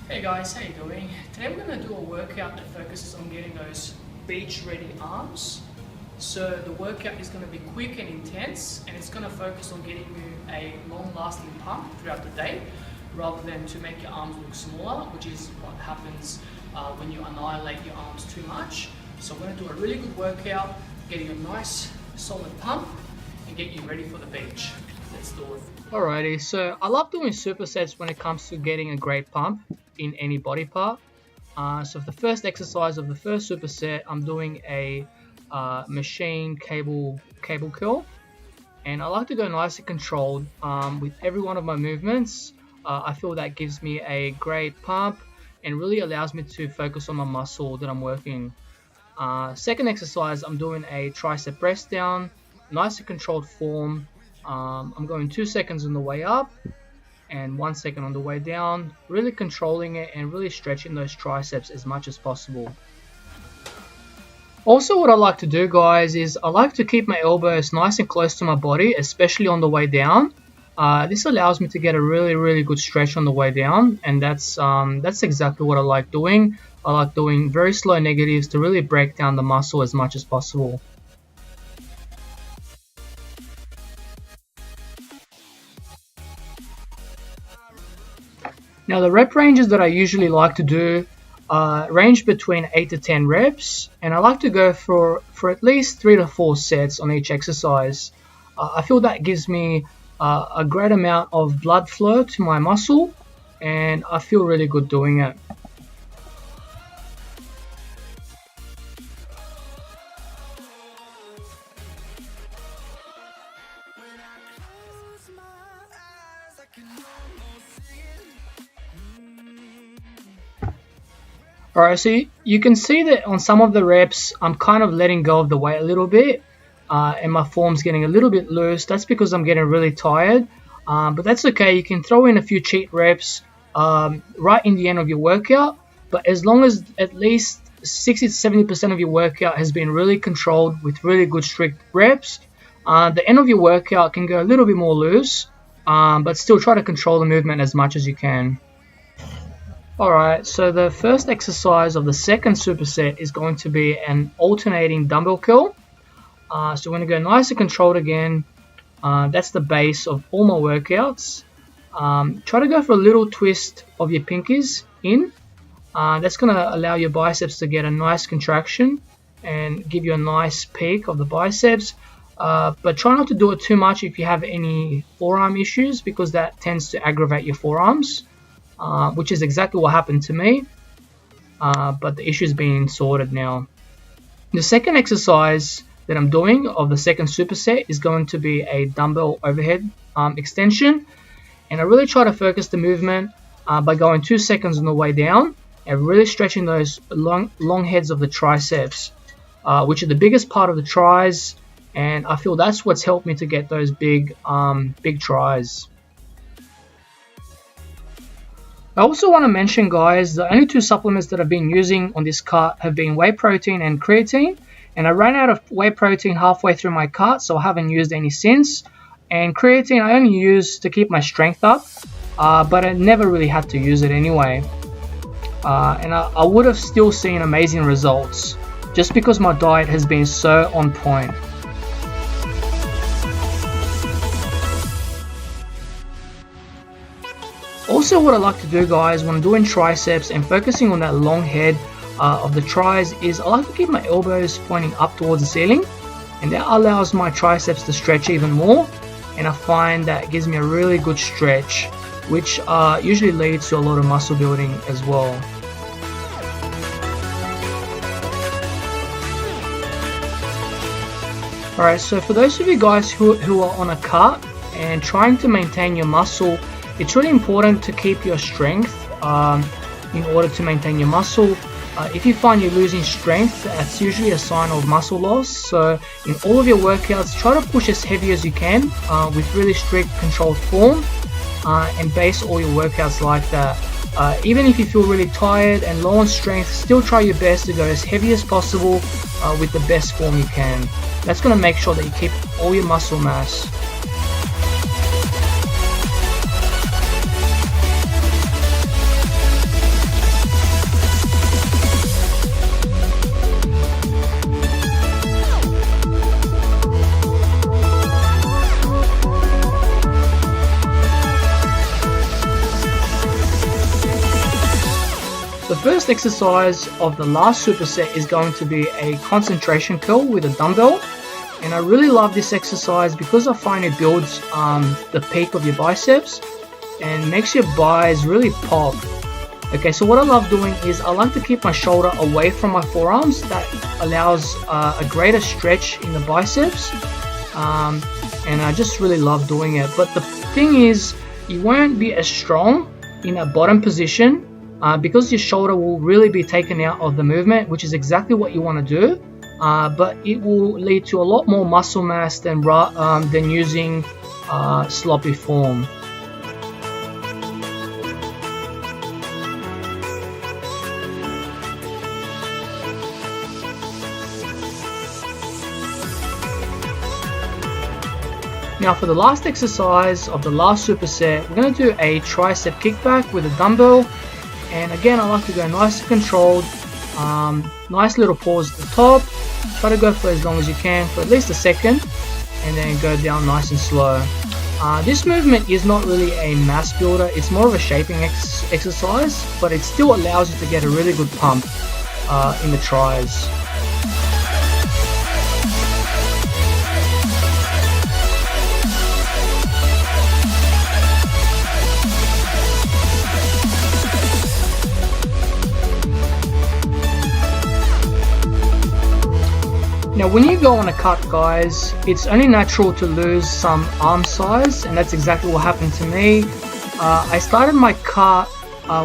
Hey guys, how you doing? Today we're going to do a workout that focuses on getting those beach ready arms. So the workout is going to be quick and intense, and it's going to focus on getting you a long lasting pump throughout the day rather than to make your arms look smaller, which is what happens when you annihilate your arms too much. So I'm going to do a really good workout, get you a nice solid pump and get you ready for the beach. Let's do it. Alrighty, so I love doing supersets when it comes to getting a great pump in any body part. So for the first exercise of the first superset, I'm doing a machine cable curl, and I like to go nice and controlled with every one of my movements. I feel that gives me a great pump and really allows me to focus on my muscle that I'm working. Second exercise, I'm doing a tricep press down, nice and controlled form. I'm going 2 seconds on the way up and 1 second on the way down, really controlling it and really stretching those triceps as much as possible. Also, what I like to do, guys, is I like to keep my elbows nice and close to my body, especially on the way down. This allows me to get a really good stretch on the way down, and that's exactly what I like doing. I like doing very slow negatives to really break down the muscle as much as possible. Now the rep ranges that I usually like to do range between 8 to 10 reps, and I like to go for at least 3 to 4 sets on each exercise. I feel that gives me a great amount of blood flow to my muscle, and I feel really good doing it. Alright, so you can see that on some of the reps, I'm kind of letting go of the weight a little bit, and my form's getting a little bit loose. That's because I'm getting really tired, but that's okay. You can throw in a few cheat reps right in the end of your workout, but as long as at least 60 to 70% of your workout has been really controlled with really good strict reps, the end of your workout can go a little bit more loose, but still try to control the movement as much as you can. Alright, so the first exercise of the second superset is going to be an alternating dumbbell curl. So we're going to go nice and controlled again. That's the base of all my workouts. Try to go for a little twist of your pinkies in. That's going to allow your biceps to get a nice contraction and give you a nice peak of the biceps. But try not to do it too much if you have any forearm issues, because that tends to aggravate your forearms. Which is exactly what happened to me, but the issue is being sorted now. The second exercise that I'm doing of the second superset is going to be a dumbbell overhead extension, and I really try to focus the movement by going 2 seconds on the way down and really stretching those long heads of the triceps, which are the biggest part of the tries, and I feel that's what's helped me to get those big tries. I also want to mention, guys, the only 2 supplements that I've been using on this cart have been whey protein and creatine, and I ran out of whey protein halfway through my cart, so I haven't used any since. And creatine I only use to keep my strength up, but I never really had to use it anyway. And I would have still seen amazing results just because my diet has been so on point. Also, what I like to do, guys, when I'm doing triceps and focusing on that long head of the tries, is I like to keep my elbows pointing up towards the ceiling, and that allows my triceps to stretch even more, and I find that gives me a really good stretch, which usually leads to a lot of muscle building as well. Alright, so for those of you guys who are on a cart and trying to maintain your muscle, it's really important to keep your strength in order to maintain your muscle. If you find you're losing strength, that's usually a sign of muscle loss. So in all of your workouts, try to push as heavy as you can with really strict controlled form, and base all your workouts like that. Even if you feel really tired and low on strength, still try your best to go as heavy as possible with the best form you can. That's going to make sure that you keep all your muscle mass. The first exercise of the last superset is going to be a concentration curl with a dumbbell, and I really love this exercise because I find it builds the peak of your biceps and makes your buys really pop. Okay, so what I love doing is I like to keep my shoulder away from my forearms. That allows a greater stretch in the biceps, and I just really love doing it. But the thing is, you won't be as strong in a bottom position because your shoulder will really be taken out of the movement, which is exactly what you want to do. But it will lead to a lot more muscle mass than using sloppy form. Now for the last exercise of the last superset, we're going to do a tricep kickback with a dumbbell, and again I like to go nice and controlled, nice little pause at the top, try to go for as long as you can for at least a second, and then go down nice and slow. This movement is not really a mass builder, it's more of a shaping exercise, but it still allows you to get a really good pump in the tries. Now when you go on a cut, guys, it's only natural to lose some arm size, and that's exactly what happened to me. I started my cut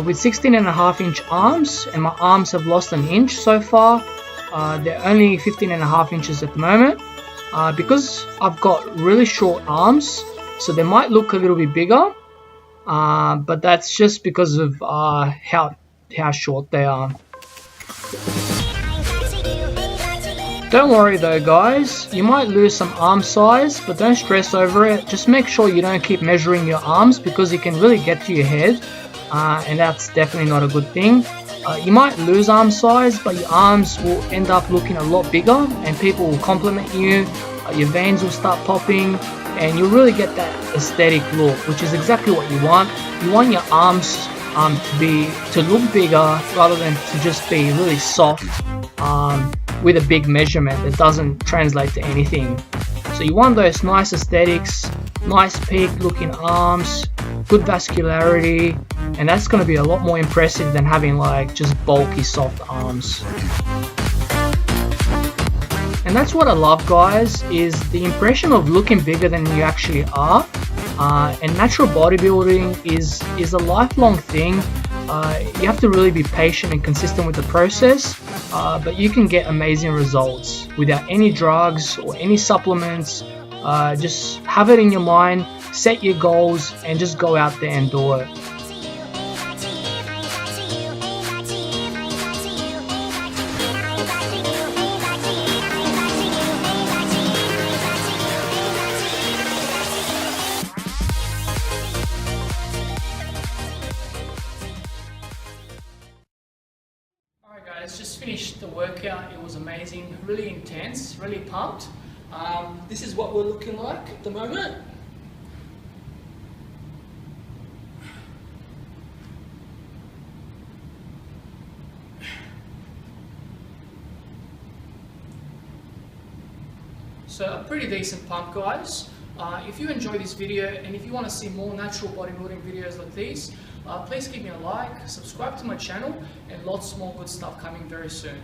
with 16.5-inch arms, and my arms have lost an inch so far. They're only 15.5 inches at the moment because I've got really short arms, so they might look a little bit bigger, but that's just because of how short they are. Don't worry though, guys, you might lose some arm size, but don't stress over it. Just make sure you don't keep measuring your arms because it can really get to your head, and that's definitely not a good thing. You might lose arm size, but your arms will end up looking a lot bigger and people will compliment you, your veins will start popping, and you'll really get that aesthetic look, which is exactly what you want. You want your arms to look bigger rather than to just be really soft with a big measurement that doesn't translate to anything. So you want those nice aesthetics, nice peak looking arms, good vascularity, and that's going to be a lot more impressive than having like just bulky soft arms. And that's what I love, guys, is the impression of looking bigger than you actually are. And natural bodybuilding is a lifelong thing. You have to really be patient and consistent with the process, but you can get amazing results without any drugs or any supplements. Just have it in your mind, set your goals, and just go out there and do it. Alright guys, just finished the workout. It was amazing, really intense, really pumped. This is what we're looking like at the moment. So a pretty decent pump, guys. If you enjoy this video and if you want to see more natural bodybuilding videos like these, please give me a like, subscribe to my channel, and lots more good stuff coming very soon.